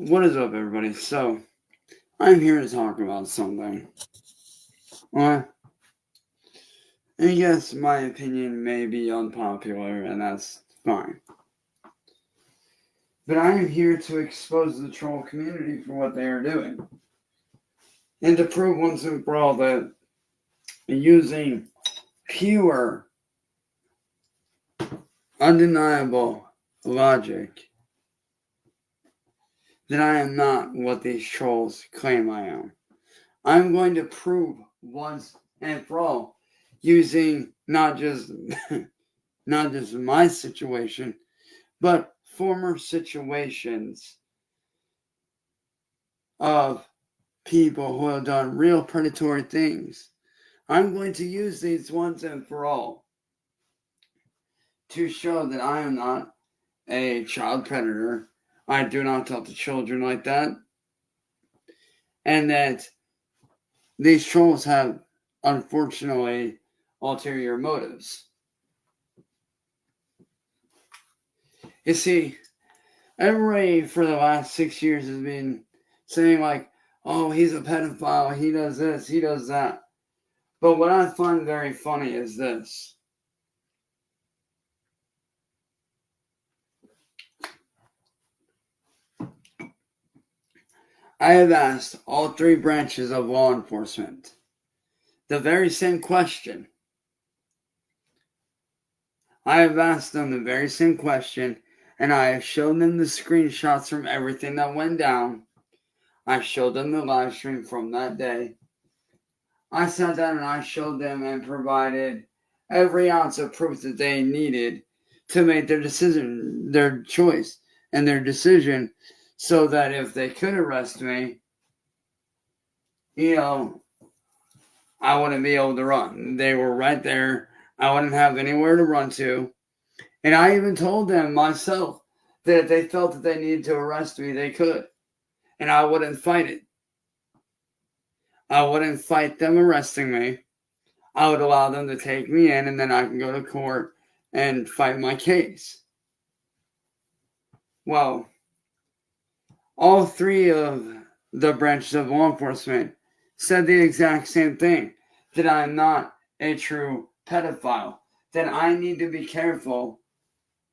What is up, everybody? So, I'm here to talk about something. Well, and yes, my opinion may be unpopular, and that's fine. But I am here to expose the troll community for what they are doing. And to prove once and for all that using pure, undeniable logic, that I am not what these trolls claim I am. I'm going to prove once and for all using not just my situation, but former situations of people who have done real predatory things. I'm going to use these once and for all to show that I am not a child predator. I do not talk to children like that. And that these trolls have, unfortunately, ulterior motives. You see, everybody for the last 6 years has been saying, like, oh, he's a pedophile, he does this, he does that. But what I find very funny is this. I have asked all three branches of law enforcement the very same question. I have asked them the very same question, and I have shown them the screenshots from everything that went down. I showed them the live stream from that day. I sat down and I showed them and provided every ounce of proof that they needed to make their decision, their choice, and their decision, so that if they could arrest me, I wouldn't be able to run. They were right there. I wouldn't have anywhere to run to. And I even told them myself that if they felt that they needed to arrest me, they could. And I wouldn't fight it. I wouldn't fight them arresting me. I would allow them to take me in, and then I can go to court and fight my case. Well, all three of the branches of law enforcement said the exact same thing, that I'm not a true pedophile, that I need to be careful,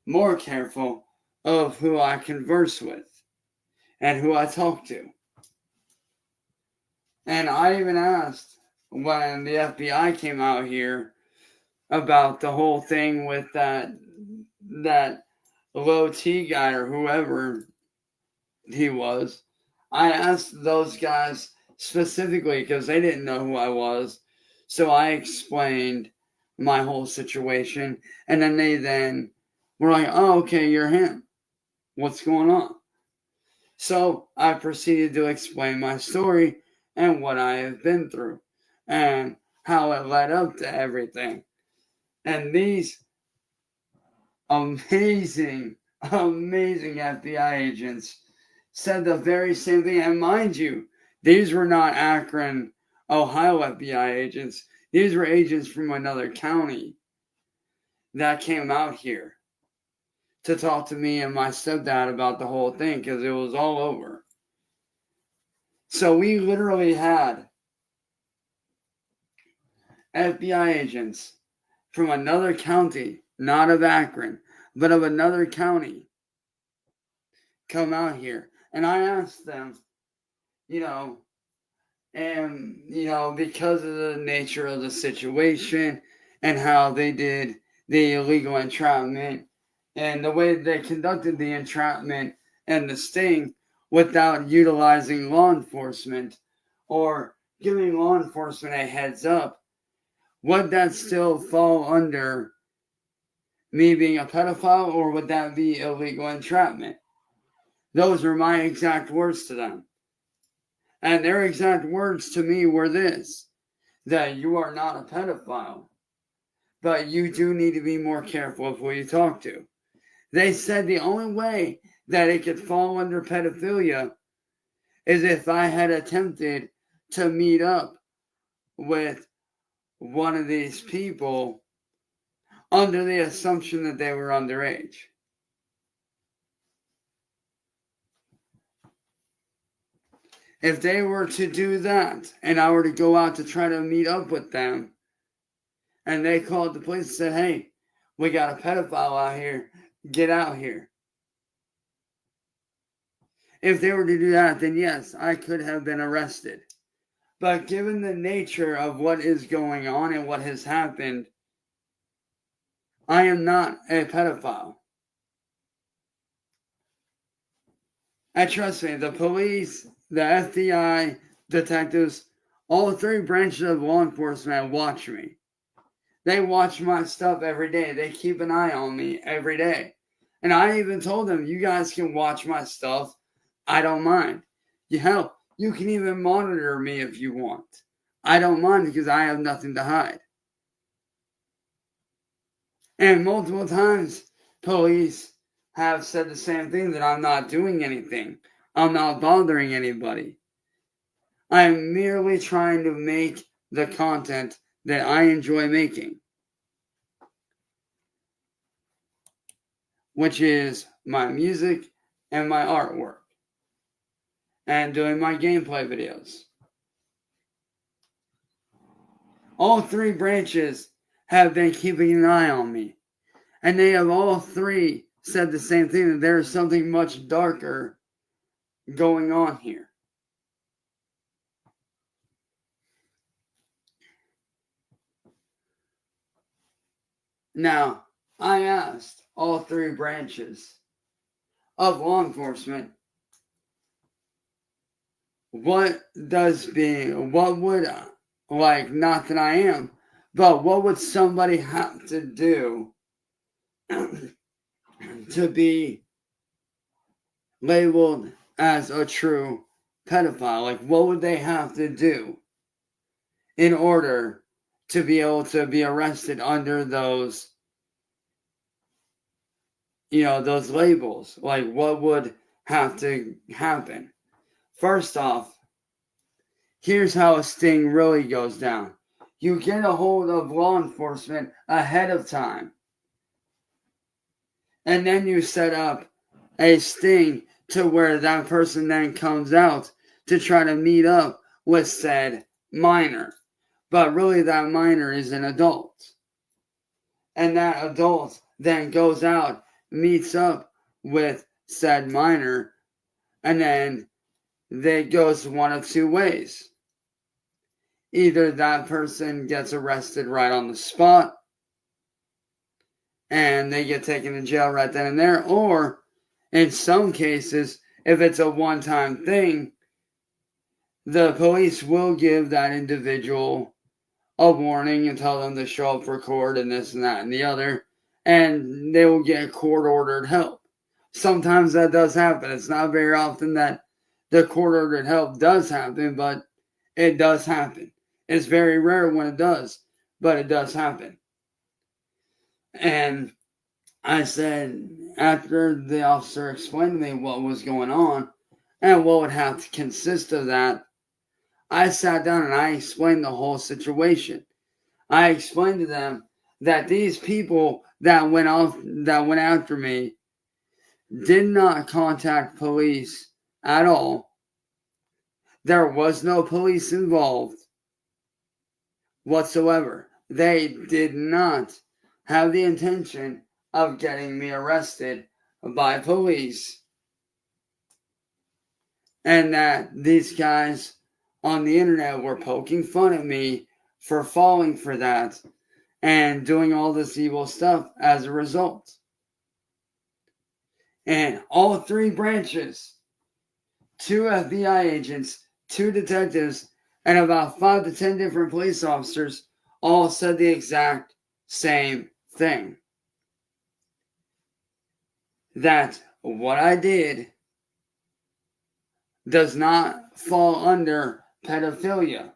more careful, of who I converse with and who I talk to. And I even asked when the FBI came out here about the whole thing with that low T guy or whoever he was. I asked those guys specifically because they didn't know who I was. So I explained my whole situation. And then they were like, oh, okay, you're him. What's going on? So I proceeded to explain my story and what I have been through and how it led up to everything. And these amazing FBI agents said the very same thing. And mind you, these were not Akron, Ohio FBI agents. These were agents from another county that came out here to talk to me and my stepdad about the whole thing because it was all over. So we literally had FBI agents from another county, not of Akron, but of another county, come out here. And I asked them, because of the nature of the situation and how they did the illegal entrapment and the way they conducted the entrapment and the sting without utilizing law enforcement or giving law enforcement a heads up, would that still fall under me being a pedophile, or would that be illegal entrapment? Those were my exact words to them. And their exact words to me were this, that you are not a pedophile, but you do need to be more careful of who you talk to. They said the only way that it could fall under pedophilia is if I had attempted to meet up with one of these people under the assumption that they were underage. If they were to do that, and I were to go out to try to meet up with them, and they called the police and said, hey, we got a pedophile out here, get out here. If they were to do that, then yes, I could have been arrested. But given the nature of what is going on and what has happened, I am not a pedophile. And trust me, the police, the FBI, detectives, all three branches of law enforcement watch me. They watch my stuff every day. They keep an eye on me every day. And I even told them, you guys can watch my stuff. I don't mind. Hell, you can even monitor me if you want. I don't mind because I have nothing to hide. And multiple times, police have said the same thing, that I'm not doing anything. I'm not bothering anybody. I'm merely trying to make the content that I enjoy making, which is my music and my artwork, and doing my gameplay videos. All three branches have been keeping an eye on me, and they have all three said the same thing, that there is something much darker going on here. Now, I asked all three branches of law enforcement, what would, like, not that I am, but what would somebody have to do to be labeled as a true pedophile? Like, what would they have to do in order to be able to be arrested under those, those labels? Like, what would have to happen? First off, here's how a sting really goes down. You get a hold of law enforcement ahead of time, and then you set up a sting to where that person then comes out to try to meet up with said minor. But really, that minor is an adult. And that adult then goes out, meets up with said minor, and then it goes one of two ways. Either that person gets arrested right on the spot, and they get taken to jail right then and there, or in some cases, if it's a one-time thing, the police will give that individual a warning and tell them to show up for court and this and that and the other, and they will get court-ordered help. Sometimes that does happen. It's not very often that the court-ordered help does happen, but it does happen. It's very rare when it does, but it does happen. And I said, after the officer explained to me what was going on and what would have to consist of that, I sat down and I explained the whole situation. I explained to them that these people that went after me did not contact police at all. There was no police involved whatsoever. They did not have the intention of getting me arrested by police. And that these guys on the internet were poking fun at me for falling for that and doing all this evil stuff as a result. And all three branches, 2 FBI agents, 2 detectives, and about 5 to 10 different police officers all said the exact same thing. That what I did does not fall under pedophilia.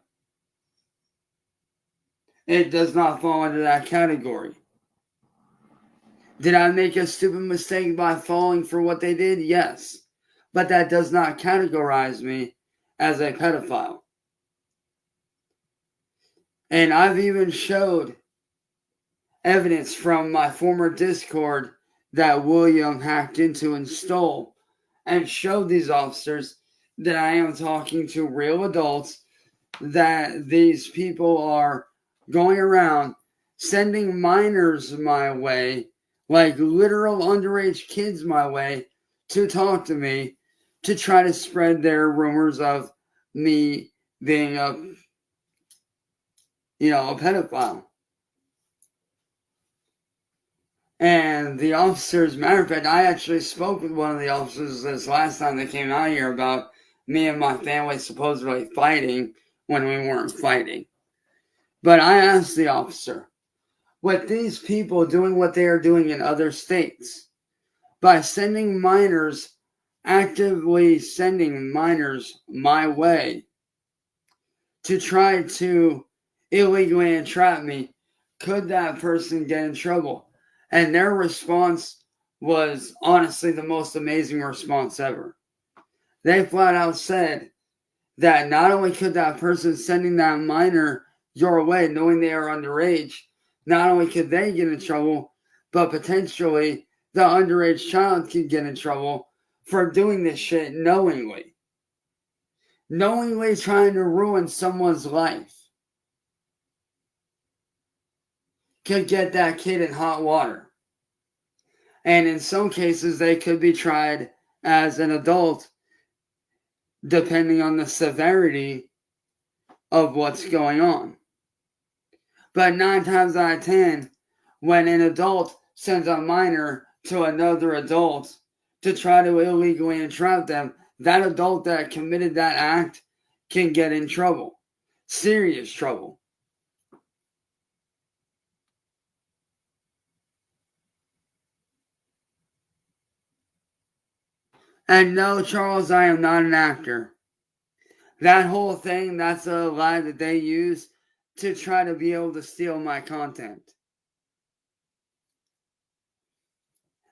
It does not fall under that category. Did I make a stupid mistake by falling for what they did? Yes. But that does not categorize me as a pedophile. And I've even showed evidence from my former Discord that William hacked into and stole, and showed these officers that I am talking to real adults, that these people are going around sending minors my way, like literal underage kids my way, to talk to me, to try to spread their rumors of me being a pedophile. And the officers, matter of fact, I actually spoke with one of the officers this last time they came out here about me and my family supposedly fighting when we weren't fighting. But I asked the officer, with these people doing what they are doing in other states, by sending minors, actively sending minors my way to try to illegally entrap me, could that person get in trouble? And their response was honestly the most amazing response ever. They flat out said that not only could that person sending that minor your way, knowing they are underage, not only could they get in trouble, but potentially the underage child could get in trouble for doing this shit knowingly. Knowingly trying to ruin someone's life could get that kid in hot water. And in some cases, they could be tried as an adult, depending on the severity of what's going on. But 9 times out of 10, when an adult sends a minor to another adult to try to illegally entrap them, that adult that committed that act can get in trouble. Serious trouble. And no, Charles, I am not an actor. That whole thing, that's a lie that they use to try to be able to steal my content.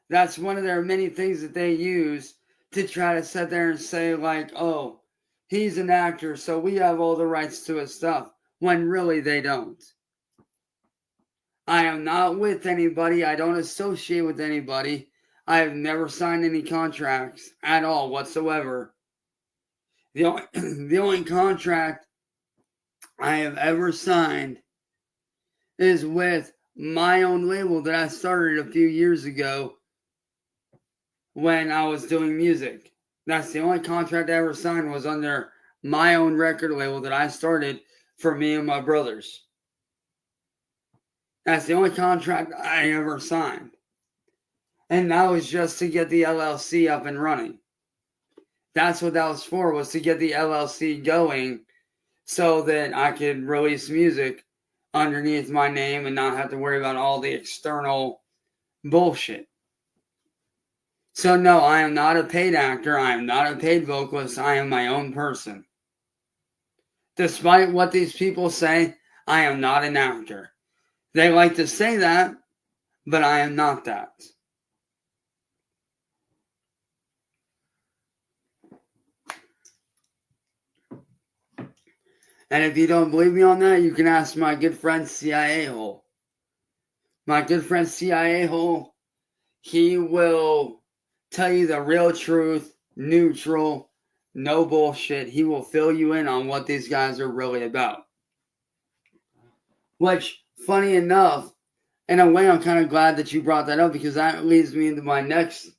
That's one of their many things that they use to try to sit there and say, like, oh, he's an actor, so we have all the rights to his stuff, when really they don't. I am not with anybody. I don't associate with anybody. I have never signed any contracts at all whatsoever. The only contract I have ever signed is with my own label that I started a few years ago when I was doing music. That's the only contract I ever signed, was under my own record label that I started for me and my brothers. That's the only contract I ever signed. And that was just to get the LLC up and running. That's what that was for, was to get the LLC going so that I could release music underneath my name and not have to worry about all the external bullshit. So no, I am not a paid actor. I am not a paid vocalist. I am my own person. Despite what these people say, I am not an actor. They like to say that, but I am not that. And if you don't believe me on that, you can ask my good friend CIA Hole. My good friend CIA Hole, he will tell you the real truth, neutral, no bullshit. He will fill you in on what these guys are really about. Which, funny enough, in a way, I'm kind of glad that you brought that up, because that leads me into my next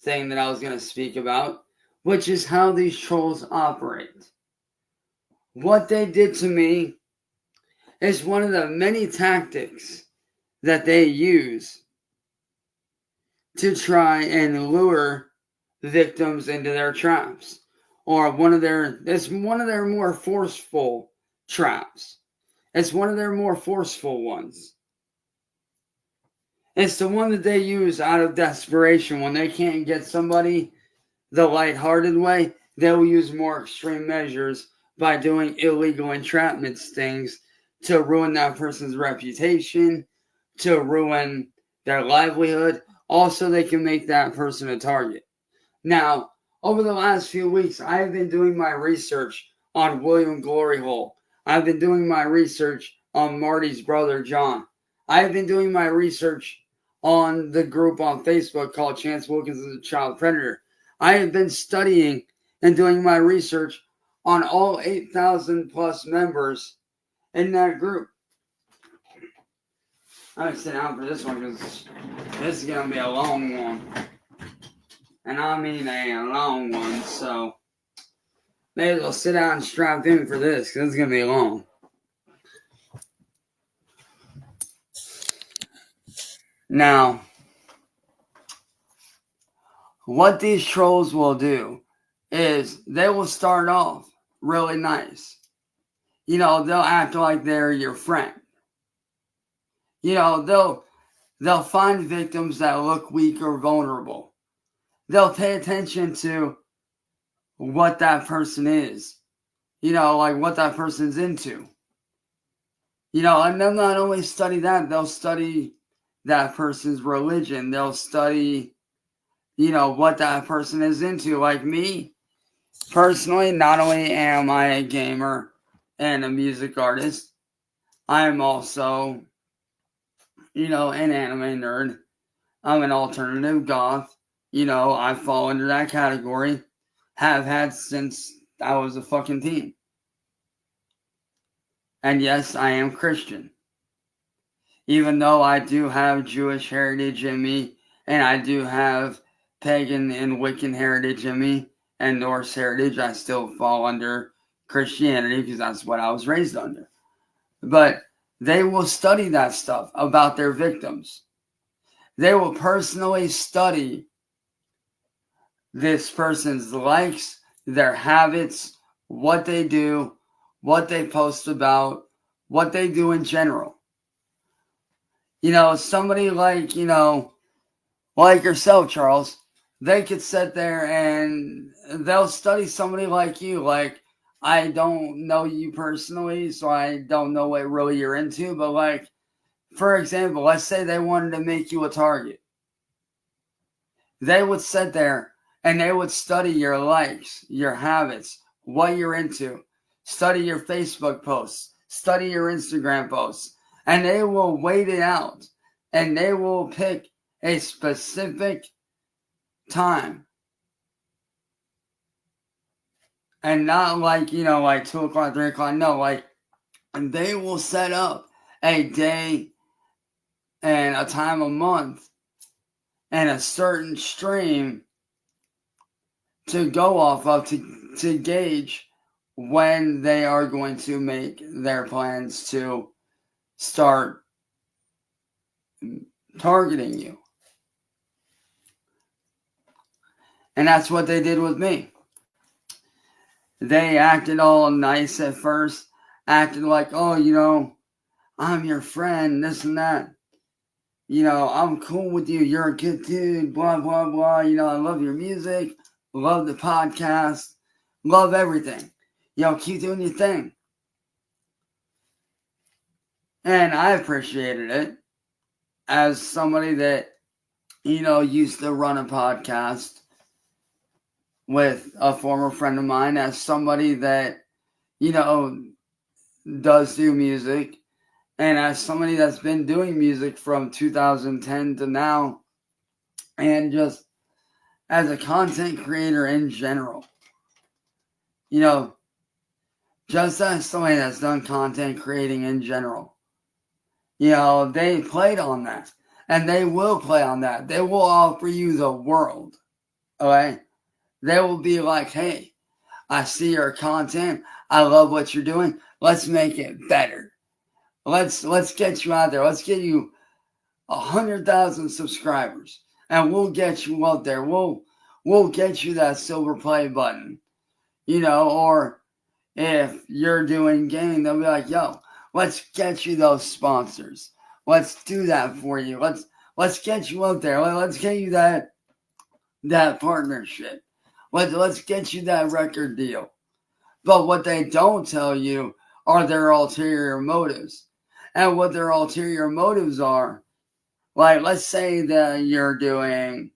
thing that I was going to speak about, which is how these trolls operate. What they did to me is one of the many tactics that they use to try and lure victims into their traps, or it's one of their more forceful traps. It's one of their more forceful ones. It's the one that they use out of desperation. When they can't get somebody the lighthearted way, they'll use more extreme measures by doing illegal entrapment stings to ruin that person's reputation, to ruin their livelihood. Also, they can make that person a target. Now, over the last few weeks, I have been doing my research on William Glory Hole. I've been doing my research on Marty's brother, John. I've been doing my research on the group on Facebook called Chance Wilkins is a Child Predator. I have been studying and doing my research on all 8,000 plus members in that group. I'm going to sit down for this one because this is going to be a long one. And I mean a long one, so may as well sit down and strap in for this because it's going to be long. Now, what these trolls will do is they will start off really nice. You know, they'll act like they're your friend. You know, they'll find victims that look weak or vulnerable. They'll pay attention to what that person is. You know, like what that person's into. You know, and they'll not only study that, they'll study that person's religion. They'll study, you know, what that person is into. Like me, personally, not only am I a gamer and a music artist, I am also, you know, an anime nerd. I'm an alternative goth. You know, I fall under that category. Have had since I was a fucking teen. And yes, I am Christian. Even though I do have Jewish heritage in me, and I do have pagan and Wiccan heritage in me, and Norse heritage, I still fall under Christianity because that's what I was raised under. But they will study that stuff about their victims. They will personally study this person's likes, their habits, what they do, what they post about, what they do in general. You know, somebody like, you know, like yourself, Charles, they could sit there and they'll study somebody like you. Like, I don't know you personally, so I don't know what really you're into. But like, for example, let's say they wanted to make you a target. They would sit there and they would study your likes, your habits, what you're into, study your Facebook posts, study your Instagram posts, and they will wait it out and they will pick a specific time. And not like, you know, like 2 o'clock, 3 o'clock. No, like, and they will set up a day and a time a month and a certain stream to go off of to gauge when they are going to make their plans to start targeting you. And that's what they did with me. They acted all nice at first, acted like, oh, you know, I'm your friend, this and that. You know, I'm cool with you. You're a good dude, blah, blah, blah. You know, I love your music, love the podcast, love everything. You know, keep doing your thing. And I appreciated it as somebody that, you know, used to run a podcast with a former friend of mine, as somebody that, you know, does do music, and as somebody that's been doing music from 2010 to now, and just as a content creator in general. You know, just as somebody that's done content creating in general. You know, they played on that. And they will play on that. They will offer you the world. Okay? They will be like, hey, I see your content. I love what you're doing. Let's make it better. Let's get you out there. Let's get you 100,000 subscribers. And we'll get you out there. We'll get you that silver play button. You know, or if you're doing gaming, they'll be like, yo, let's get you those sponsors. Let's do that for you. Let's get you out there. Let's get you that partnership. Let's get you that record deal. But what they don't tell you are their ulterior motives. And what their ulterior motives are, like, let's say that you're doing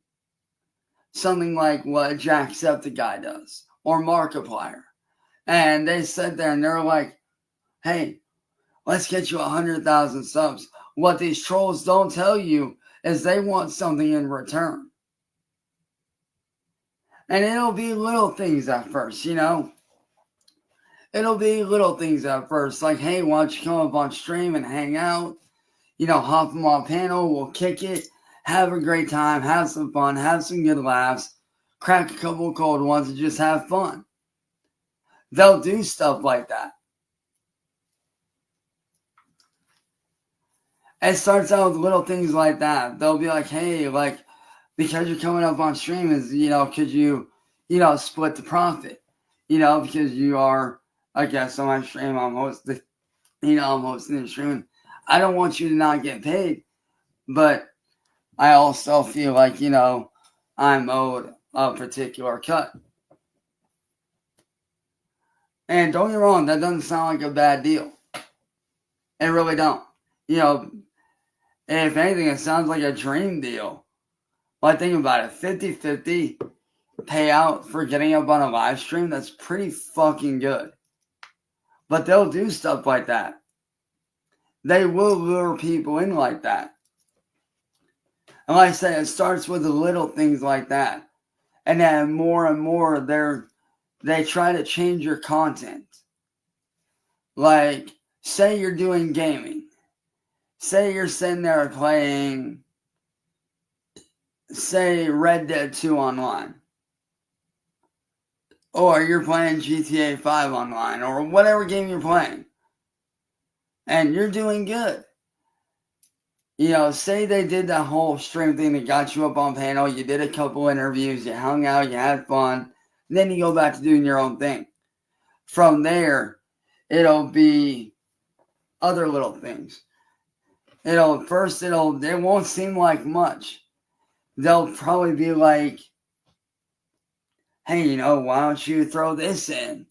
something like what Jacksepticeye does, or Markiplier. And they sit there and they're like, hey, let's get you 100,000 subs. What these trolls don't tell you is they want something in return. And it'll be little things at first, you know? It'll be little things at first, like, hey, why don't you come up on stream and hang out? You know, hop them on panel, we'll kick it, have a great time, have some fun, have some good laughs, crack a couple of cold ones, and just have fun. They'll do stuff like that. It starts out with little things like that. They'll be like, hey, like, because you're coming up on stream, is, you know, could you, you know, split the profit? You know, because you are a guest on my stream, I'm hosting, you know, I'm hosting the stream. I don't want you to not get paid, but I also feel like, you know, I'm owed a particular cut. And don't get me wrong, that doesn't sound like a bad deal. It really don't. You know, if anything, it sounds like a dream deal. Like, think about it, 50-50 payout for getting up on a live stream, that's pretty fucking good. But they'll do stuff like that. They will lure people in like that. And like I said, it starts with the little things like that. And then more and more, they try to change your content. Like, say you're doing gaming. Say you're sitting there playing, say, Red Dead 2 online. Or you're playing GTA 5 online. Or whatever game you're playing. And you're doing good. You know, say they did that whole stream thing that got you up on panel. You did a couple interviews. You hung out. You had fun. Then you go back to doing your own thing. From there, it'll be other little things. It won't seem like much. They'll probably be like, hey, you know, why don't you throw this in?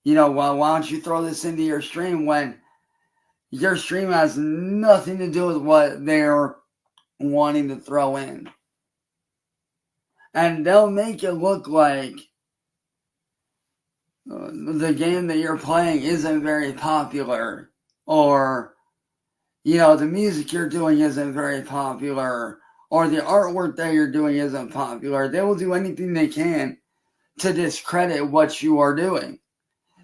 You know, why don't you throw this into your stream when your stream has nothing to do with what they're wanting to throw in. And they'll make it look like the game that you're playing isn't very popular, or, you know, the music you're doing isn't very popular, or the artwork that you're doing isn't popular. They will do anything they can to discredit what you are doing.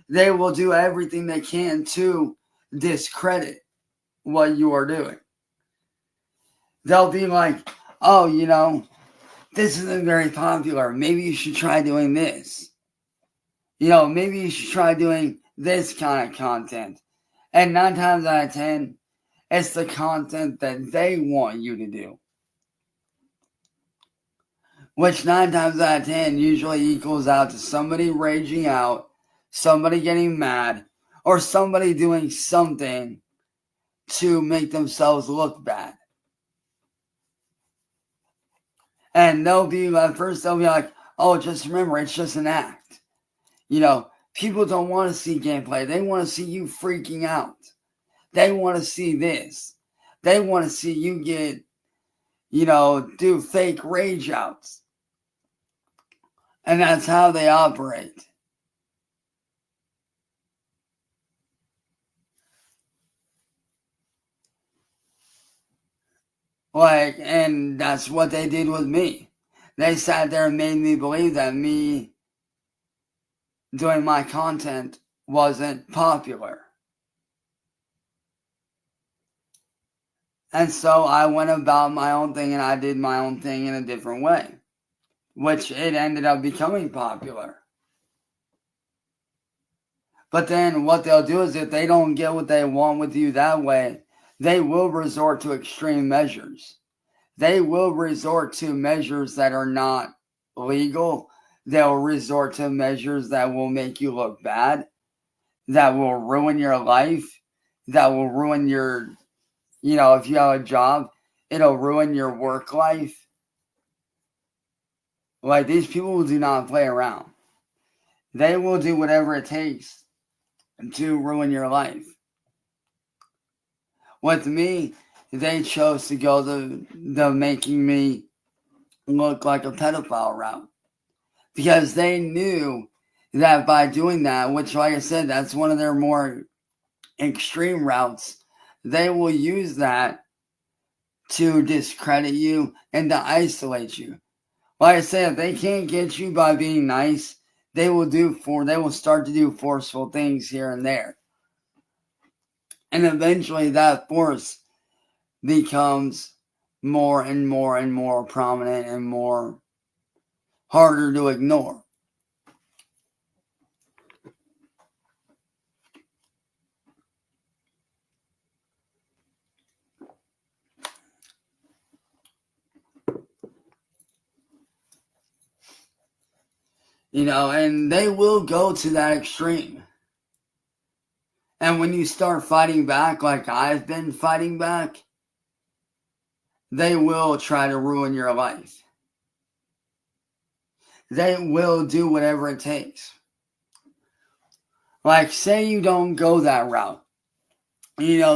They will do everything they can to discredit what you are doing. They'll be like, oh, you know, this isn't very popular. Maybe you should try doing this. You know, maybe you should try doing this kind of content. And 9 times out of 10, it's the content that they want you to do. Which 9 times out of 10 usually equals out to somebody raging out, somebody getting mad, or somebody doing something to make themselves look bad. And they'll be, at first they'll be like, oh, just remember, it's just an act. You know, people don't want to see gameplay. They want to see you freaking out. They want to see this. They want to see you get, you know, do fake rage outs. And that's how they operate. Like, and that's what they did with me. They sat there and made me believe that me doing my content wasn't popular. And so I went about my own thing and I did my own thing in a different way, which it ended up becoming popular. But then what they'll do is, if they don't get what they want with you that way, they will resort to extreme measures. They will resort to measures that are not legal. They'll resort to measures that will make you look bad, that will ruin your life, that will ruin your, you know, if you have a job, it'll ruin your work life. Like, these people do not play around. They will do whatever it takes to ruin your life. With me, they chose to go the making me look like a pedophile route. Because they knew that by doing that, which, like I said, that's one of their more extreme routes, they will use that to discredit you and to isolate you. Like I said, if they can't get you by being nice, they will start to do forceful things here and there. And eventually that force becomes more and more and more prominent and more harder to ignore. And they will go to that extreme. And when you start fighting back like I've been fighting back, they will try to ruin your life. They will do whatever it takes. Like, say you don't go that route.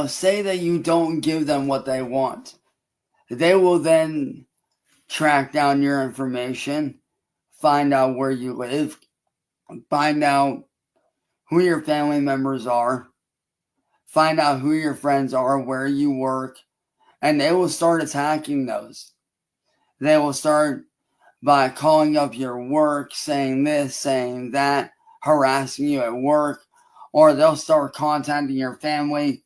Say that you don't give them what they want. They will then track down your information, find out where you live, find out who your family members are, find out who your friends are, where you work, and they will start attacking those. They will start by calling up your work, saying this, saying that, harassing you at work, or they'll start contacting your family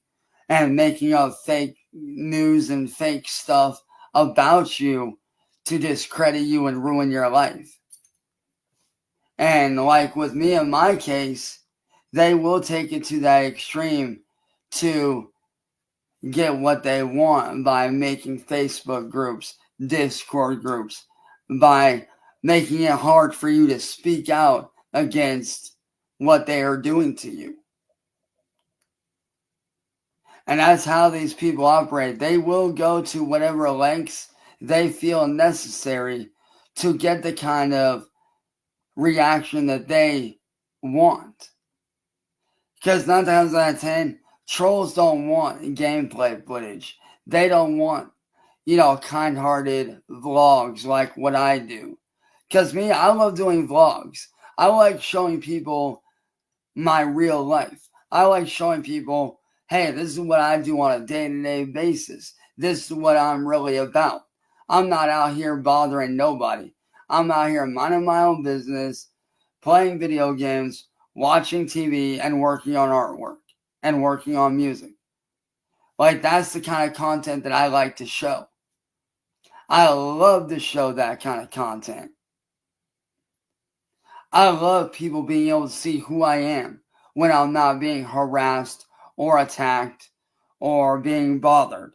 and making up fake news and fake stuff about you to discredit you and ruin your life. And like with me in my case, they will take it to that extreme to get what they want by making Facebook groups, Discord groups, by making it hard for you to speak out against what they are doing to you. And that's how these people operate. They will go to whatever lengths they feel necessary to get the kind of reaction that they want. Because 9 times out of 10, trolls don't want gameplay footage. They don't want, kind-hearted vlogs like what I do. Because me, I love doing vlogs. I like showing people my real life. I like showing people, hey, this is what I do on a day-to-day basis. This is what I'm really about. I'm not out here bothering nobody. I'm out here minding my own business, playing video games, watching TV, and working on artwork and working on music. Like, that's the kind of content that I like to show. I love to show that kind of content. I love people being able to see who I am when I'm not being harassed or attacked or being bothered.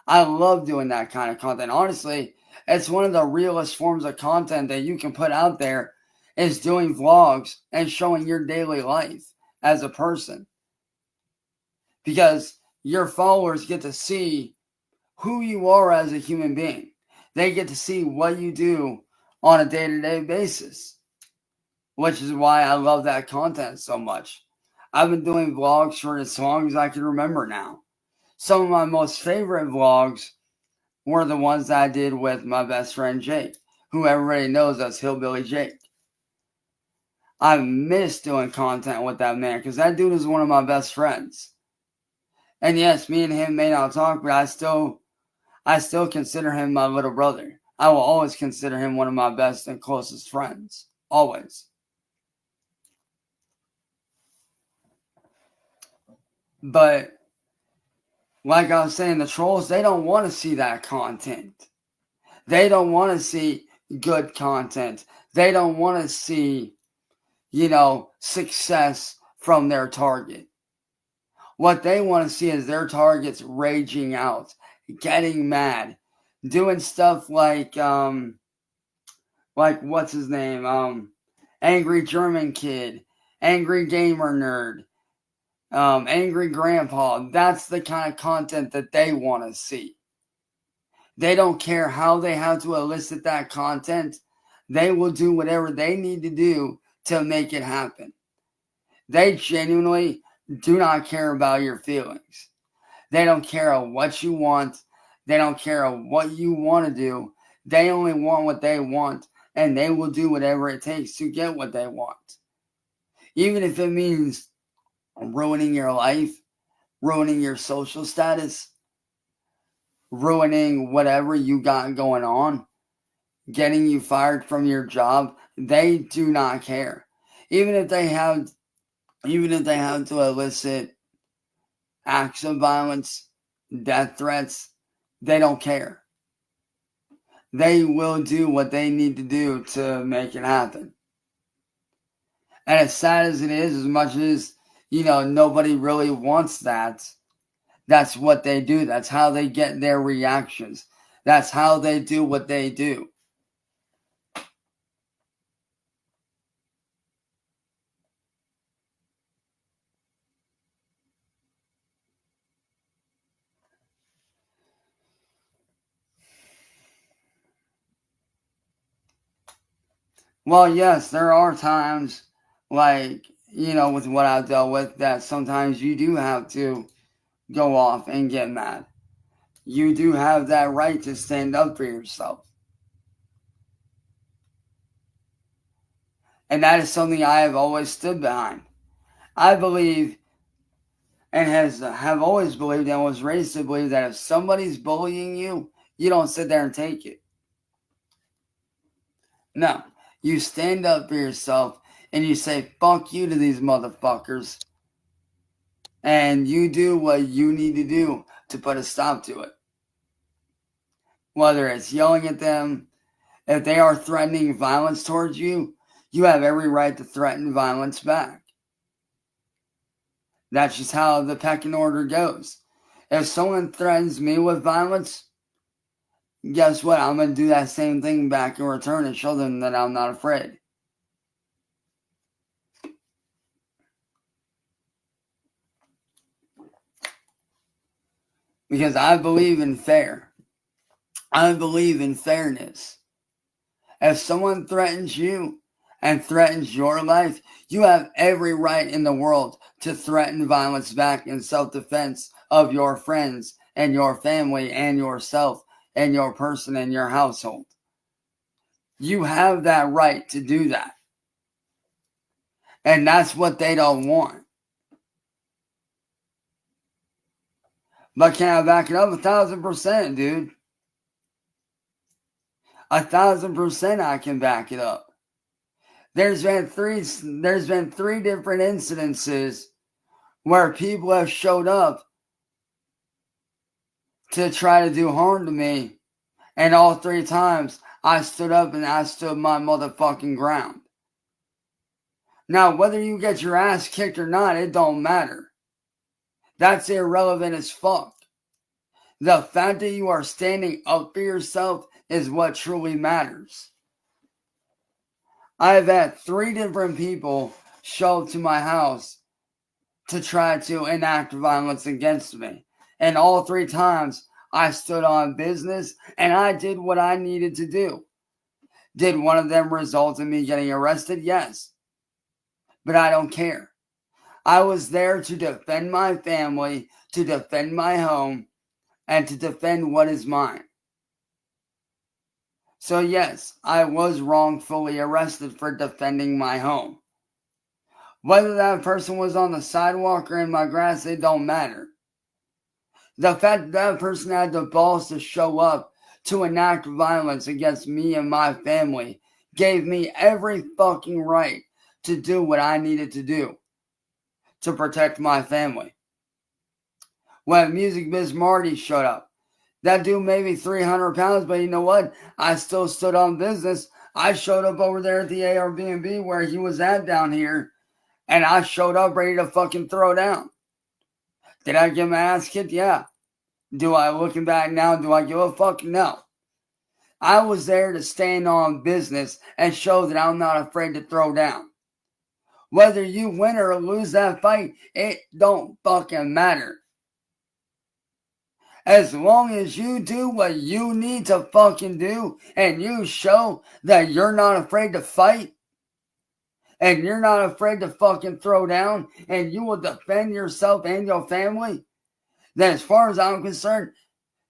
I love doing that kind of content. Honestly, it's one of the realest forms of content that you can put out there is doing vlogs and showing your daily life as a person. Because your followers get to see who you are as a human being. They get to see what you do on a day-to-day basis, which is why I love that content so much. I've been doing vlogs for as long as I can remember now. Some of my most favorite vlogs were the ones that I did with my best friend Jake, who everybody knows as Hillbilly Jake. I miss doing content with that man because that dude is one of my best friends. And yes, me and him may not talk, but I still consider him my little brother. I will always consider him one of my best and closest friends. Always. But like I was saying, the trolls, they don't want to see that content. They don't want to see good content. They don't want to see, success from their target. What they want to see is their targets raging out, getting mad, doing stuff like what's his name? Angry German Kid, Angry Gamer Nerd, Angry Grandpa. That's the kind of content that they want to see. They don't care how they have to elicit that content. They will do whatever they need to do to make it happen. They genuinely do not care about your feelings. They don't care what you want. They don't care what you want to do. They only want what they want, and they will do whatever it takes to get what they want. Even if it means ruining your life, ruining your social status, ruining whatever you got going on, getting you fired from your job, they do not care. Even if they have to elicit acts of violence, death threats, they don't care. They will do what they need to do to make it happen. And as sad as it is, as much as, nobody really wants that, that's what they do. That's how they get their reactions. That's how they do what they do. Well, yes, there are times, like, with what I've dealt with, that sometimes you do have to go off and get mad. You do have that right to stand up for yourself. And that is something I have always stood behind. I believe, and have always believed, and was raised to believe, that if somebody's bullying you, you don't sit there and take it. No, you stand up for yourself and you say, fuck you to these motherfuckers. And you do what you need to do to put a stop to it. Whether it's yelling at them, if they are threatening violence towards you, you have every right to threaten violence back. That's just how the pecking order goes. If someone threatens me with violence, guess what? I'm going to do that same thing back in return and show them that I'm not afraid. Because I believe in fair. I believe in fairness. If someone threatens you and threatens your life, you have every right in the world to threaten violence back in self-defense of your friends and your family and yourself and your person and your household. You have that right to do that. And that's what they don't want. But can I back it up? 1,000%, dude. 1,000% I can back it up. There's been three different incidences where people have showed up to try to do harm to me, and all 3 times I stood up and I stood my motherfucking ground. Now, whether you get your ass kicked or not, it don't matter. That's irrelevant as fuck. The fact that you are standing up for yourself is what truly matters. I've had 3 different people show up to my house to try to enact violence against me. And all 3 times I stood on business and I did what I needed to do. Did one of them result in me getting arrested? Yes. But I don't care. I was there to defend my family, to defend my home, and to defend what is mine. So yes, I was wrongfully arrested for defending my home. Whether that person was on the sidewalk or in my grass, it don't matter. The fact that person had the balls to show up to enact violence against me and my family gave me every fucking right to do what I needed to do to protect my family. When Music Biz Marty showed up, that dude made me 300 pounds, but you know what? I still stood on business. I showed up over there at the Airbnb where he was at down here, and I showed up ready to fucking throw down. Did I get my ass kicked? Yeah. Do I, looking back now, do I give a fuck? No. I was there to stand on business and show that I'm not afraid to throw down. Whether you win or lose that fight, it don't fucking matter. As long as you do what you need to fucking do and you show that you're not afraid to fight and you're not afraid to fucking throw down and you will defend yourself and your family, then as far as I'm concerned,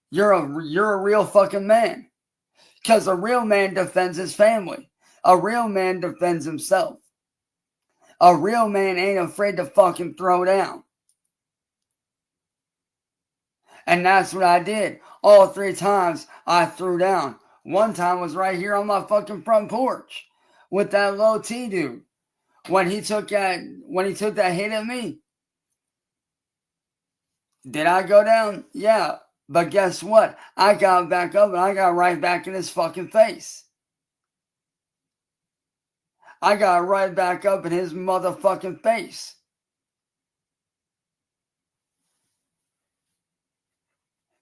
you're a real fucking man. Because a real man defends his family. A real man defends himself. A real man ain't afraid to fucking throw down. And that's what I did. All 3 times I threw down. One time was right here on my fucking front porch with that low T dude. When he took that hit at me, did I go down? Yeah. But guess what? I got back up and I got right back in his fucking face. I got right back up in his motherfucking face.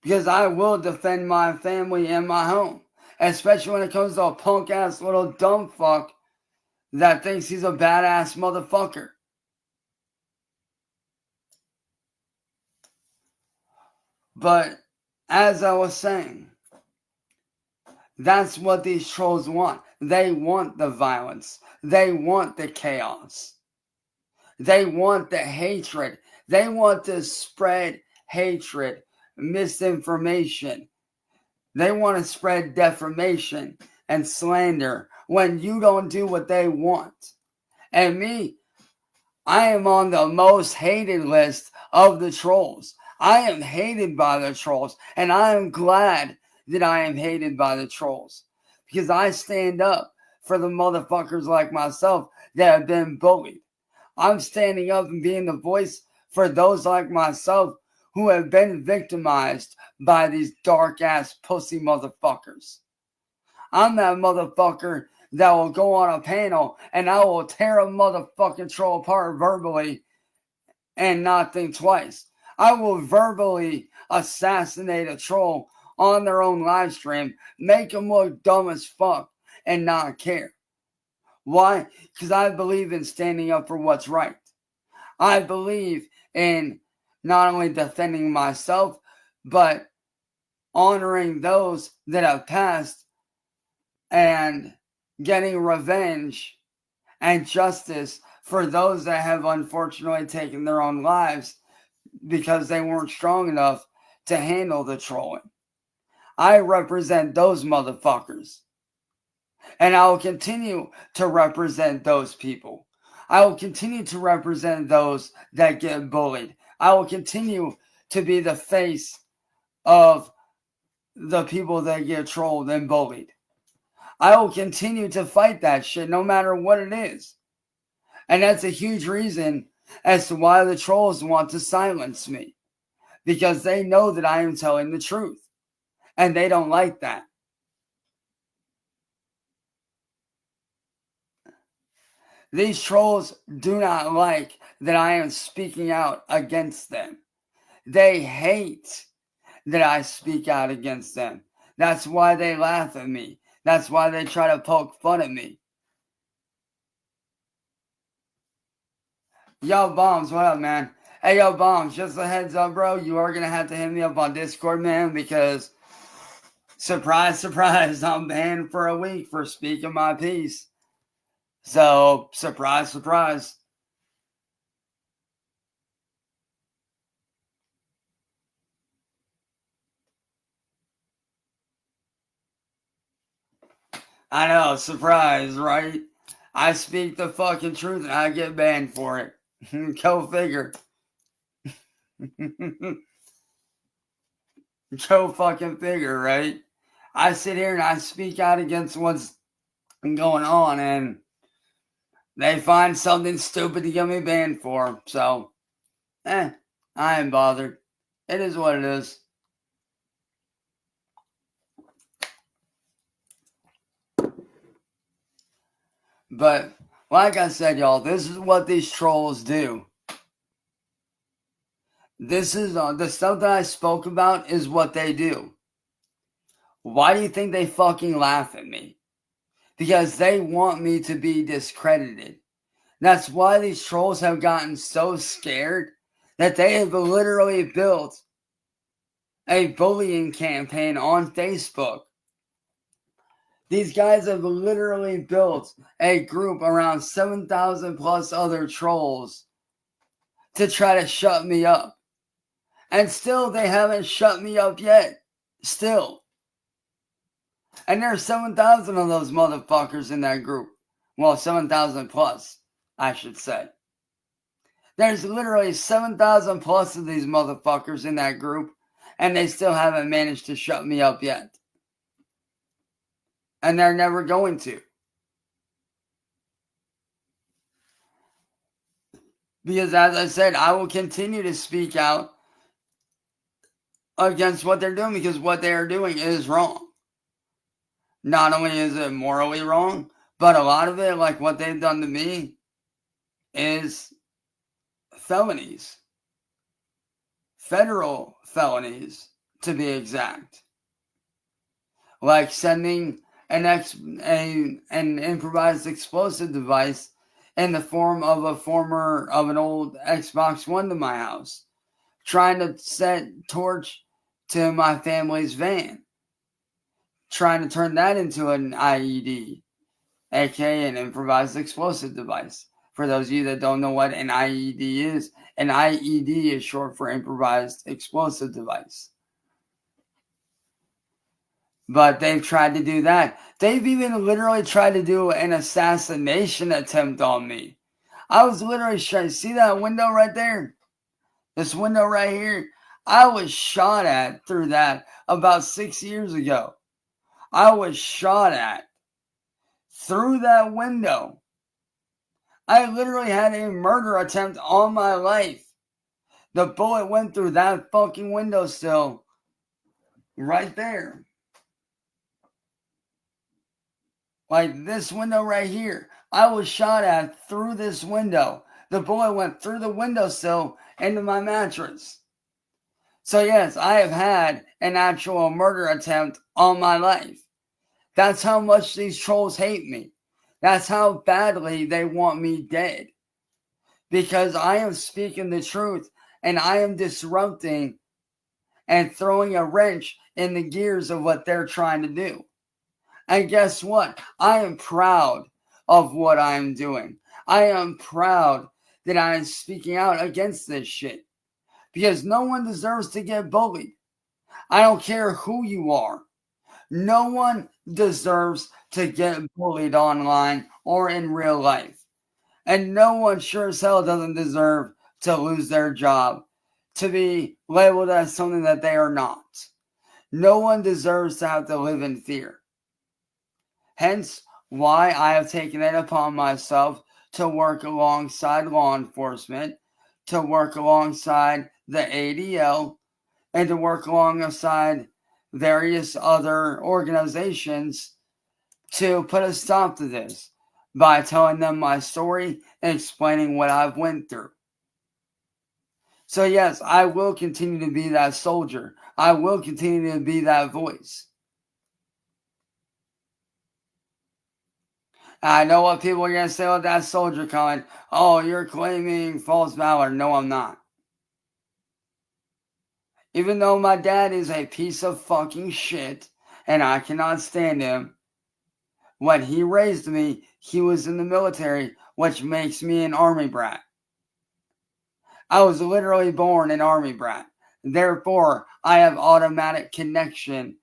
Because I will defend my family and my home. Especially when it comes to a punk ass little dumb fuck that thinks he's a badass motherfucker. But as I was saying, that's what these trolls want. They want the violence. They want the chaos. They want the hatred. They want to spread hatred, misinformation. They want to spread defamation and slander when you don't do what they want. And me, I am on the most hated list of the trolls. I am hated by the trolls, and I am glad that I am hated by the trolls because I stand up for the motherfuckers like myself that have been bullied. I'm standing up and being the voice for those like myself who have been victimized by these dark-ass pussy motherfuckers. I'm that motherfucker that will go on a panel and I will tear a motherfucking troll apart verbally and not think twice. I will verbally assassinate a troll on their own live stream, make them look dumb as fuck and not care. Why? Because I believe in standing up for what's right. I believe in not only defending myself, but honoring those that have passed and getting revenge and justice for those that have unfortunately taken their own lives because they weren't strong enough to handle the trolling. I represent those motherfuckers. And I will continue to represent those people. I will continue to represent those that get bullied. I will continue to be the face of the people that get trolled and bullied. I will continue to fight that shit no matter what it is. And that's a huge reason as to why the trolls want to silence me. Because they know that I am telling the truth. And they don't like that. These trolls do not like that I am speaking out against them. They hate that I speak out against them. That's why they laugh at me. That's why they try to poke fun at me. Yo, Bombs, what up, man? Hey, yo, Bombs, just a heads up, bro. You are going to have to hit me up on Discord, man, because surprise, surprise, I'm banned for a week for speaking my piece. So, surprise, surprise. I know, surprise, right? I speak the fucking truth and I get banned for it. Go figure. Go fucking figure, right? I sit here and I speak out against what's going on and they find something stupid to get me banned for. So, I ain't bothered. It is what it is. But, like I said, y'all, this is what these trolls do. This is, the stuff that I spoke about is what they do. Why do you think they fucking laugh at me? Because they want me to be discredited. That's why these trolls have gotten so scared that they have literally built a bullying campaign on Facebook. These guys have literally built a group around 7,000 plus other trolls to try to shut me up. And still, they haven't shut me up yet. Still. And there's 7,000 of those motherfuckers in that group. Well, 7,000 plus, I should say. There's literally 7,000 plus of these motherfuckers in that group, and they still haven't managed to shut me up yet. And they're never going to. Because as I said, I will continue to speak out against what they're doing, because what they are doing is wrong. Not only is it morally wrong, but a lot of it, like what they've done to me, is felonies. Federal felonies, to be exact. Like sending an improvised explosive device in the form of an old Xbox One to my house, trying to set torch to my family's van, trying to turn that into an IED, aka an improvised explosive device. For those of you that don't know what an IED is, an IED is short for improvised explosive device. But they've tried to do that. They've even literally tried to do an assassination attempt on me. I was literally trying to see that window right there. This window right here. I was shot at through that about 6 years ago. I was shot at through that window. I literally had a murder attempt on my life. The bullet went through that fucking windowsill right there. Like this window right here. I was shot at through this window. The bullet went through the windowsill into my mattress. So yes, I have had an actual murder attempt on my life. That's how much these trolls hate me. That's how badly they want me dead. Because I am speaking the truth, and I am disrupting and throwing a wrench in the gears of what they're trying to do. And guess what? I am proud of what I am doing. I am proud that I am speaking out against this shit. Because no one deserves to get bullied. I don't care who you are. No one deserves to get bullied online or in real life. And no one sure as hell doesn't deserve to lose their job, to be labeled as something that they are not. No one deserves to have to live in fear. Hence why I have taken it upon myself to work alongside law enforcement, to work alongside the ADL, and to work alongside various other organizations to put a stop to this by telling them my story and explaining what I've went through. So yes, I will continue to be that soldier. I will continue to be that voice. I know what people are going to say with that soldier comment. Oh, you're claiming false valor. No, I'm not. Even though my dad is a piece of fucking shit and I cannot stand him, when he raised me, he was in the military, which makes me an army brat. I was literally born an army brat. Therefore, I have automatic connection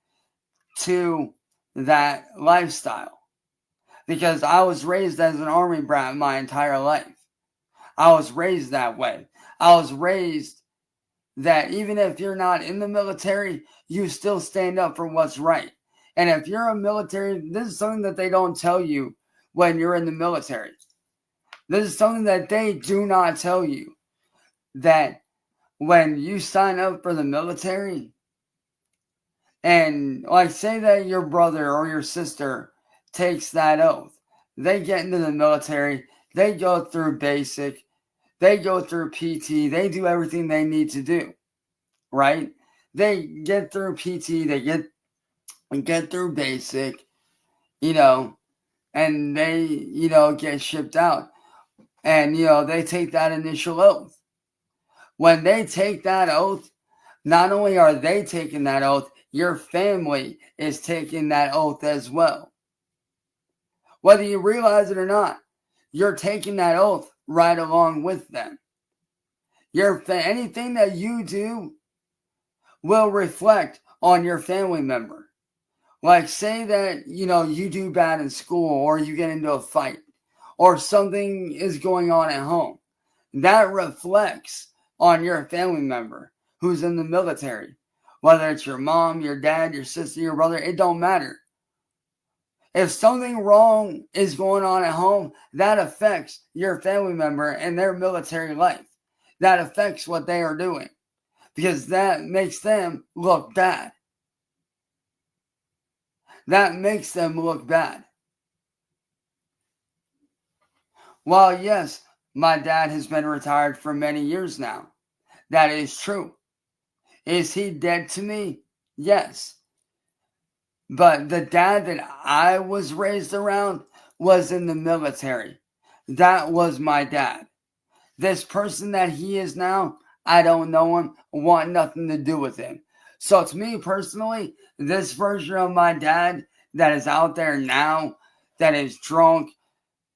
to that lifestyle. Because I was raised as an army brat my entire life. I was raised that way. I was raised that even if you're not in the military, you still stand up for what's right. And if you're a military, this is something that they don't tell you when you're in the military. This is something that they do not tell you. That when you sign up for the military, and like say that your brother or your sister takes that oath, they get into the military, they go through basic, they go through PT, they do everything they need to do, right? They get through PT, they get through basic, and they, get shipped out. And, they take that initial oath. When they take that oath, not only are they taking that oath, your family is taking that oath as well. Whether you realize it or not, you're taking that oath right along with them. Anything that you do will reflect on your family member. Like say that, you do bad in school or you get into a fight or something is going on at home. That reflects on your family member who's in the military. Whether it's your mom, your dad, your sister, your brother, it don't matter. If something wrong is going on at home, that affects your family member and their military life. That affects what they are doing because that makes them look bad. That makes them look bad. While yes, my dad has been retired for many years now. That is true. Is he dead to me? Yes. But the dad that I was raised around was in the military. That was my dad. This person that he is now, I don't know him, want nothing to do with him. So to me personally, this version of my dad that is out there now, that is drunk,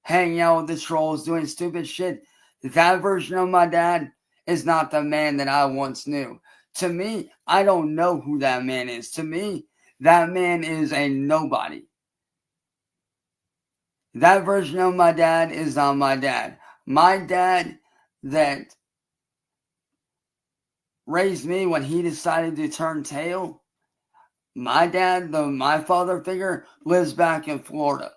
hanging out with the trolls, doing stupid shit, that version of my dad is not the man that I once knew. To me, I don't know who that man is. To me, that man is a nobody. That version of my dad is not my dad. My dad that raised me when he decided to turn tail, my dad, my father figure, lives back in Florida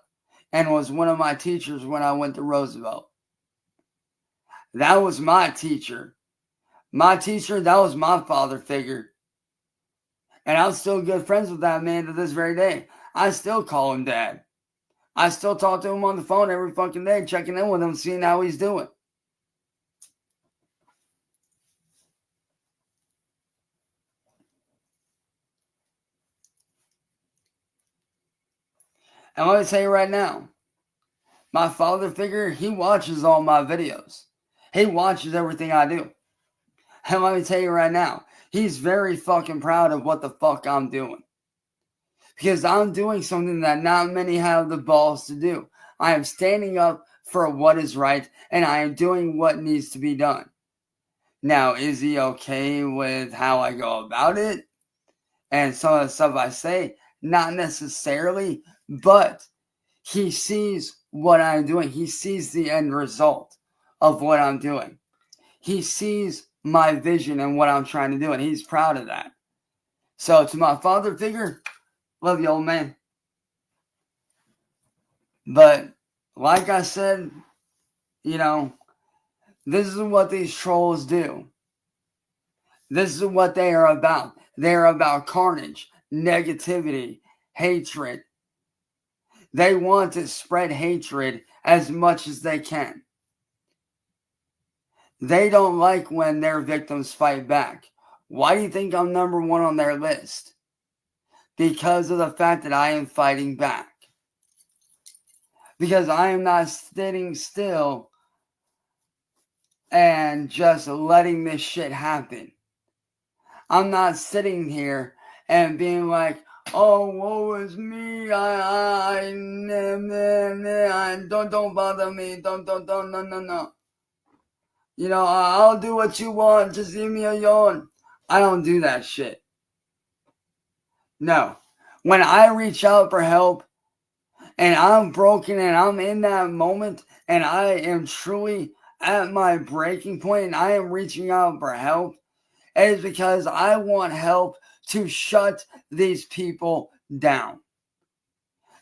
and was one of my teachers when I went to Roosevelt. That was my teacher. My teacher, that was my father figure. And I'm still good friends with that man to this very day. I still call him dad. I still talk to him on the phone every fucking day, checking in with him, seeing how he's doing. And let me tell you right now, my father figure, he watches all my videos. He watches everything I do. And let me tell you right now, he's very fucking proud of what the fuck I'm doing. Because I'm doing something that not many have the balls to do. I am standing up for what is right, and I am doing what needs to be done. Now, is he okay with how I go about it? And some of the stuff I say? Not necessarily, but he sees what I'm doing. He sees the end result of what I'm doing. He sees my vision and what I'm trying to do, and he's proud of that. So to my father figure, love you, old man. But like I said, you know, this is what these trolls do. This is what they are about. They are about carnage, negativity, hatred. They want to spread hatred as much as they can. They don't like when their victims fight back. Why do you think I'm number one on their list? Because of the fact that I am fighting back. Because I am not sitting still and just letting this shit happen. I'm not sitting here and being like, oh, woe is me. I don't bother me. No. You know, I'll do what you want. Just leave me alone. I don't do that shit. No. When I reach out for help and I'm broken and I'm in that moment and I am truly at my breaking point and I am reaching out for help, it is because I want help to shut these people down.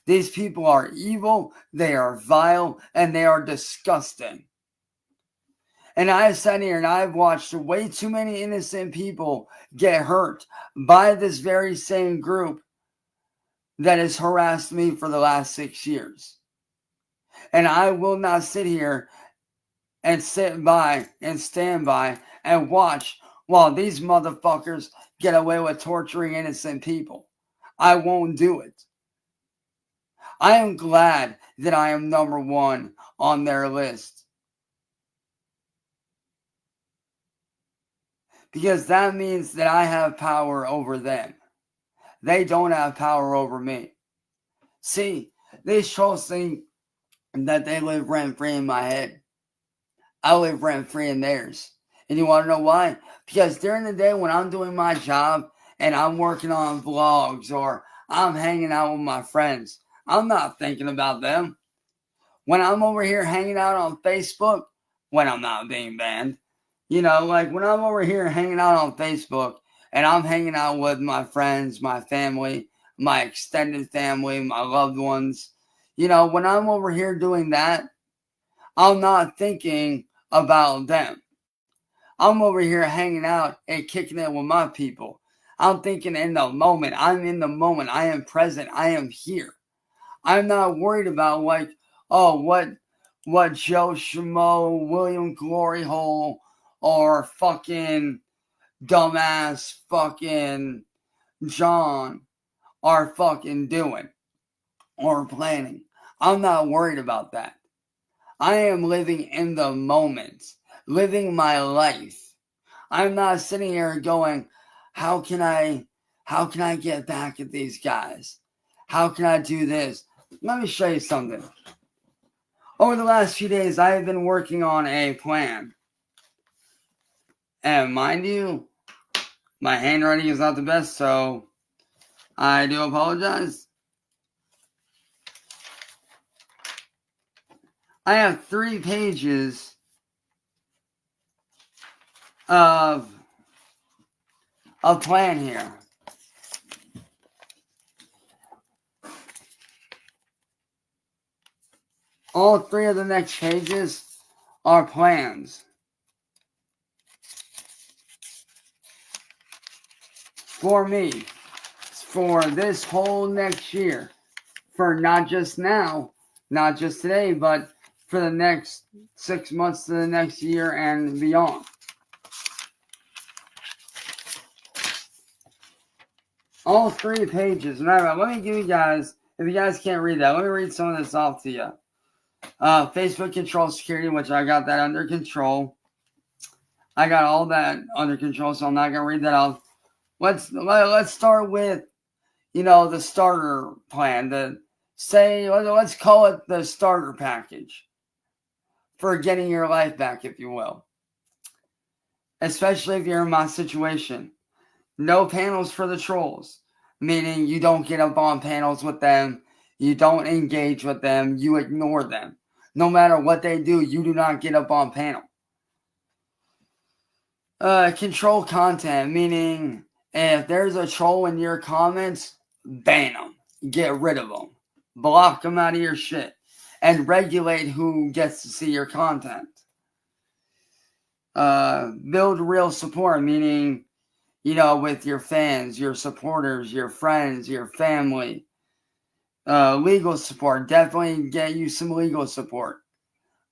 These people are evil, they are vile, and they are disgusting. And I've sat here and I've watched way too many innocent people get hurt by this very same group that has harassed me for the last 6 years. And I will not sit here and sit by and stand by and watch while these motherfuckers get away with torturing innocent people. I won't do it. I am glad that I am number one on their list. Because that means that I have power over them. They don't have power over me. See, these trolls think that they live rent-free in my head. I live rent-free in theirs. And you want to know why? Because during the day when I'm doing my job and I'm working on vlogs or I'm hanging out with my friends, I'm not thinking about them. When I'm over here hanging out on Facebook, when I'm not being banned, you know, like when I'm over here hanging out on Facebook and I'm hanging out with my friends, my family, my extended family, my loved ones. You know, when I'm over here doing that, I'm not thinking about them. I'm over here hanging out and kicking it with my people. I'm thinking in the moment. I'm in the moment. I am present. I am here. I'm not worried about like, oh, what Joe Schmo, William Glory Hole, or fucking dumbass fucking John are fucking doing or planning. I'm not worried about that. I am living in the moment, living my life. I'm not sitting here going, how can I get back at these guys? How can I do this? Let me show you something. Over the last few days, I have been working on a plan. And mind you, my handwriting is not the best, so I do apologize. I have 3 pages of a plan here. All 3 of the next pages are plans for me, for this whole next year, for not just now, not just today, but for the next 6 months to the next year and beyond. All 3 pages. Let me give you guys, if you guys can't read that, let me read some of this off to you. Facebook control security, which I got that under control. I got all that under control, so I'm not gonna read that off. Let's start with, the starter plan. Let's call it the starter package for getting your life back, if you will. Especially if you're in my situation. No panels for the trolls, meaning you don't get up on panels with them, you don't engage with them, you ignore them. No matter what they do, you do not get up on panel. Control content, meaning if there's a troll in your comments, ban them, get rid of them, block them out of your shit, and regulate who gets to see your content. Build real support, meaning, with your fans, your supporters, your friends, your family. Legal support, definitely get you some legal support.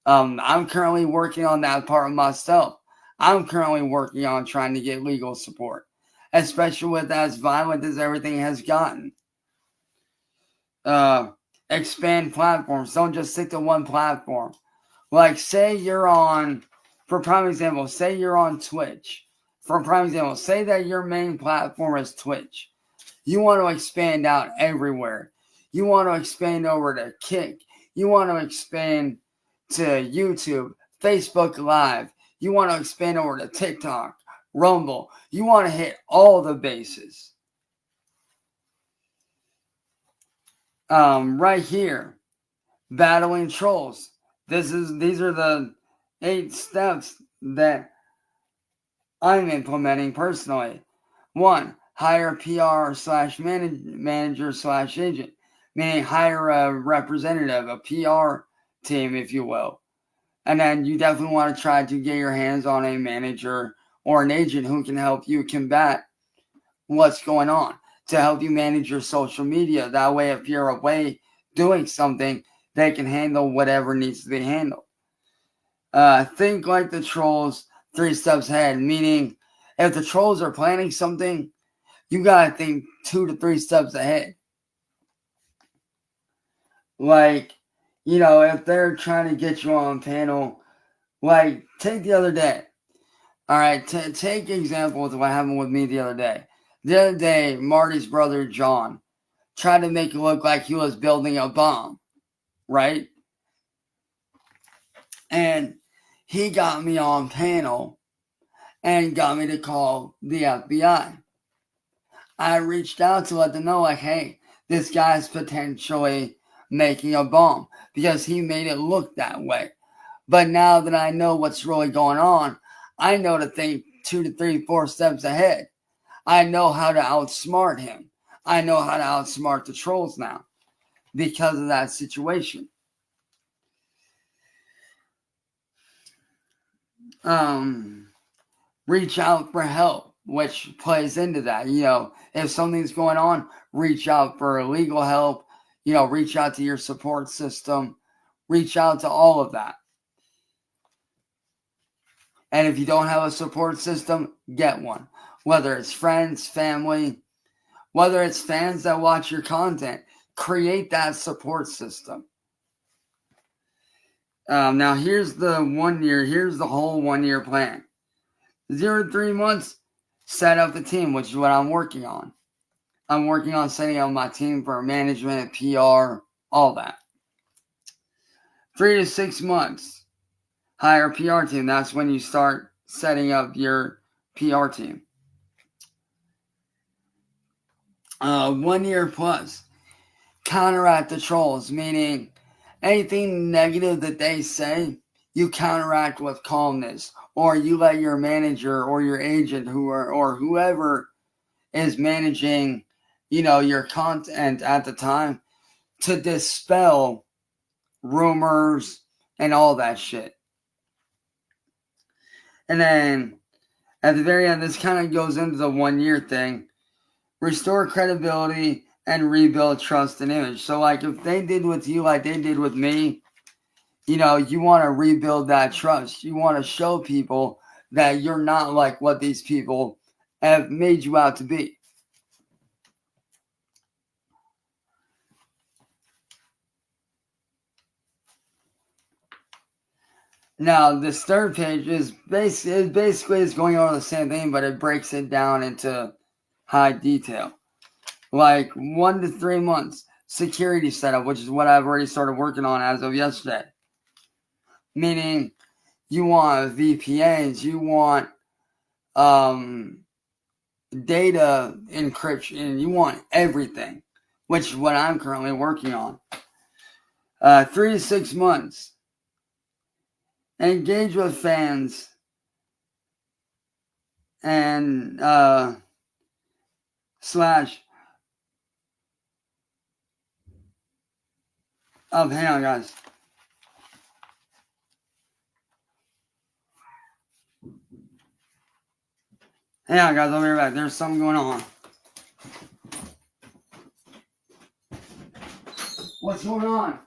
I'm currently working on that part myself. I'm currently working on trying to get legal support, especially with as violent as everything has gotten. Expand platforms. Don't just stick to one platform. Like, say you're on, for prime example, say you're on Twitch. For prime example, say that your main platform is Twitch. You want to expand out everywhere. You want to expand over to Kick. You want to expand to YouTube, Facebook Live. You want to expand over to TikTok, Rumble. You want to hit all the bases. Right here, battling trolls. These are the 8 steps that I'm implementing personally. 1, hire PR/manager/agent, meaning hire a representative, a PR team, if you will. And then you definitely want to try to get your hands on a manager or an agent who can help you combat what's going on, to help you manage your social media. That way, if you're away doing something, they can handle whatever needs to be handled. Think like the trolls 3 steps ahead, meaning if the trolls are planning something, you gotta think 2 to 3 steps ahead. Like, if they're trying to get you on panel, like, take the other day. All right, take example with what happened with me the other day. The other day, Marty's brother, John, tried to make it look like he was building a bomb, right? And he got me on panel and got me to call the FBI. I reached out to let them know, like, hey, this guy's potentially making a bomb, because he made it look that way. But now that I know what's really going on, I know to think 2 to 3, 4 steps ahead. I know how to outsmart him. I know how to outsmart the trolls now because of that situation. Reach out for help, which plays into that. If something's going on, reach out for legal help. Reach out to your support system. Reach out to all of that. And if you don't have a support system, get one. Whether it's friends, family, whether it's fans that watch your content, create that support system. Now, here's the whole 1 year plan. 0 to 3 months, set up the team, which is what I'm working on. I'm working on setting up my team for management, PR, all that. 3 to 6 months, hire a PR team. That's when you start setting up your PR team. 1 year plus, counteract the trolls, meaning anything negative that they say, you counteract with calmness, or you let your manager or your agent or whoever is managing, your content at the time to dispel rumors and all that shit. And then at the very end, this kind of goes into the 1 year thing. Restore credibility and rebuild trust and image. So like if they did with you like they did with me, you want to rebuild that trust. You want to show people that you're not like what these people have made you out to be. Now, this third page is basically going over the same thing, but it breaks it down into high detail. Like 1 to 3 months security setup, which is what I've already started working on as of yesterday. Meaning, you want VPNs, you want data encryption, you want everything, which is what I'm currently working on. 3 to 6 months. Engage with fans and slash hang on guys. Hang on guys, I'll be right back. There's something going on. What's going on?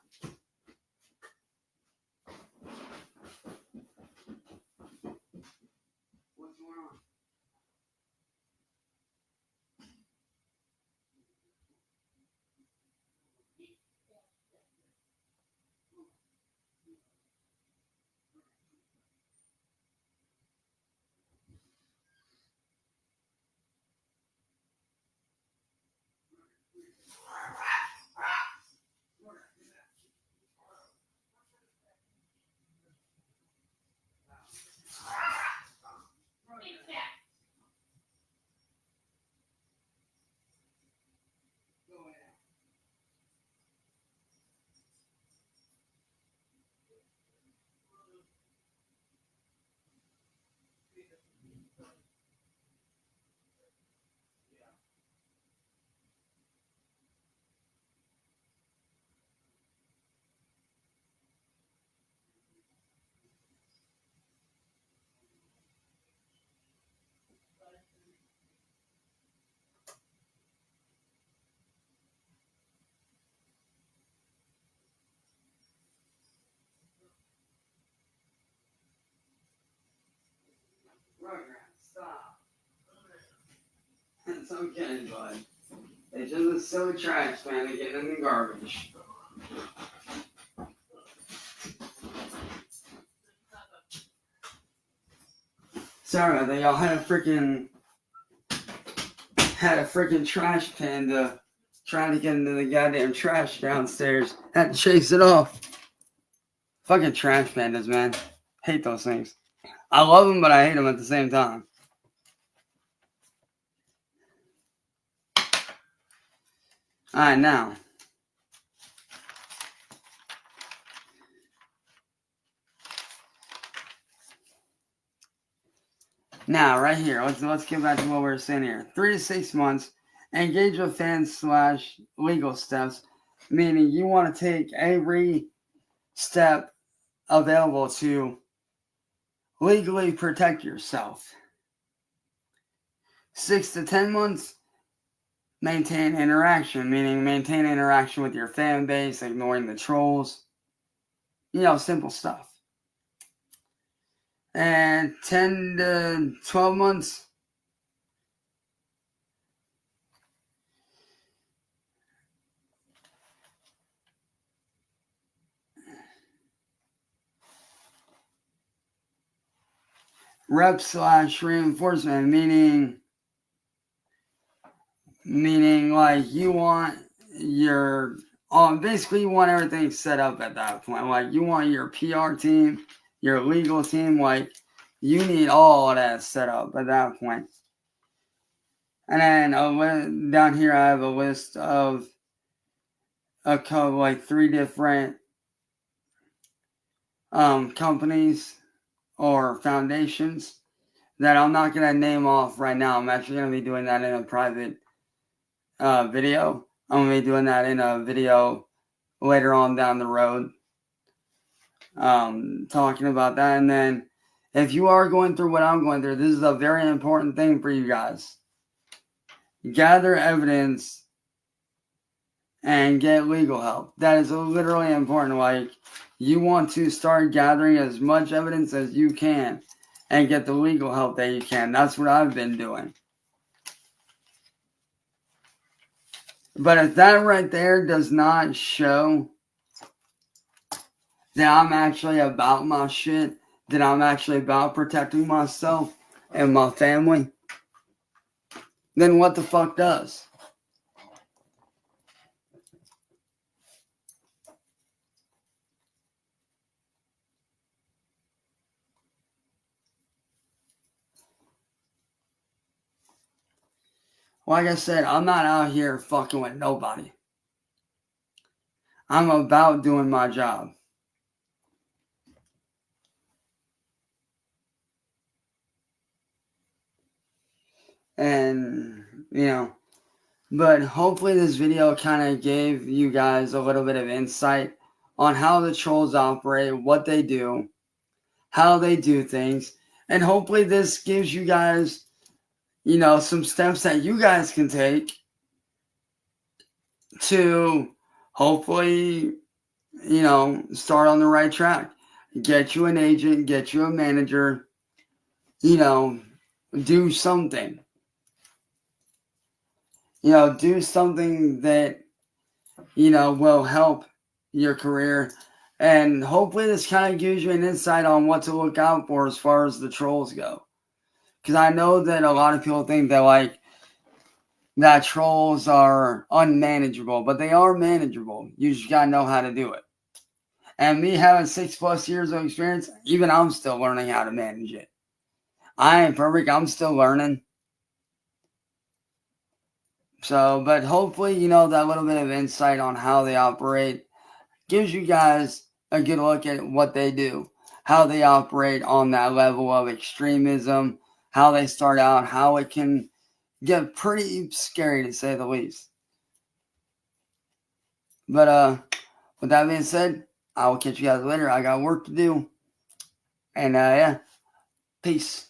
Stop. It's okay, bud. It's just a silly trash can to get in the garbage. Sorry about that, y'all. Had a freaking trash can to try to get into the goddamn trash downstairs. Had to chase it off. Fucking trash pandas, man. Hate those things. I love them, but I hate them at the same time. Alright, now. Now, right here, let's get back to what we were saying here. 3 to 6 months, engage with fans/legal steps, meaning you want to take every step available to legally protect yourself. 6 to 10 months, maintain interaction, meaning maintain interaction with your fan base, ignoring the trolls. Simple stuff. And 10 to 12 months, rep/reinforcement, meaning like you want your basically you want everything set up at that point. Like you want your PR team, your legal team, like you need all of that set up at that point. And then down here I have a list of like 3 different companies or foundations that I'm not going to name off right now. I'm actually going to be doing that in a private video. I'm going to be doing that in a video later on down the road, talking about that. And then if you are going through what I'm going through, this is a very important thing for you guys. Gather evidence and get legal help. That is literally important. Like, you want to start gathering as much evidence as you can and get the legal help that you can. That's what I've been doing. But if that right there does not show that I'm actually about my shit, that I'm actually about protecting myself and my family, then what the fuck does? Like I said, I'm not out here fucking with nobody. I'm about doing my job. And, but hopefully this video kind of gave you guys a little bit of insight on how the trolls operate, what they do, how they do things. And hopefully this gives you guys, some steps that you guys can take to hopefully, start on the right track. Get you an agent, get you a manager, do something. Do something that, will help your career. And hopefully this kind of gives you an insight on what to look out for as far as the trolls go. Because I know that a lot of people think that trolls are unmanageable, but they are manageable. You just got to know how to do it. And me having 6+ years of experience, even I'm still learning how to manage it. I ain't perfect. I'm still learning. So, but hopefully, that little bit of insight on how they operate gives you guys a good look at what they do, how they operate on that level of extremism, how they start out, how it can get pretty scary to say the least. But with that being said, I will catch you guys later. I got work to do. And yeah, peace.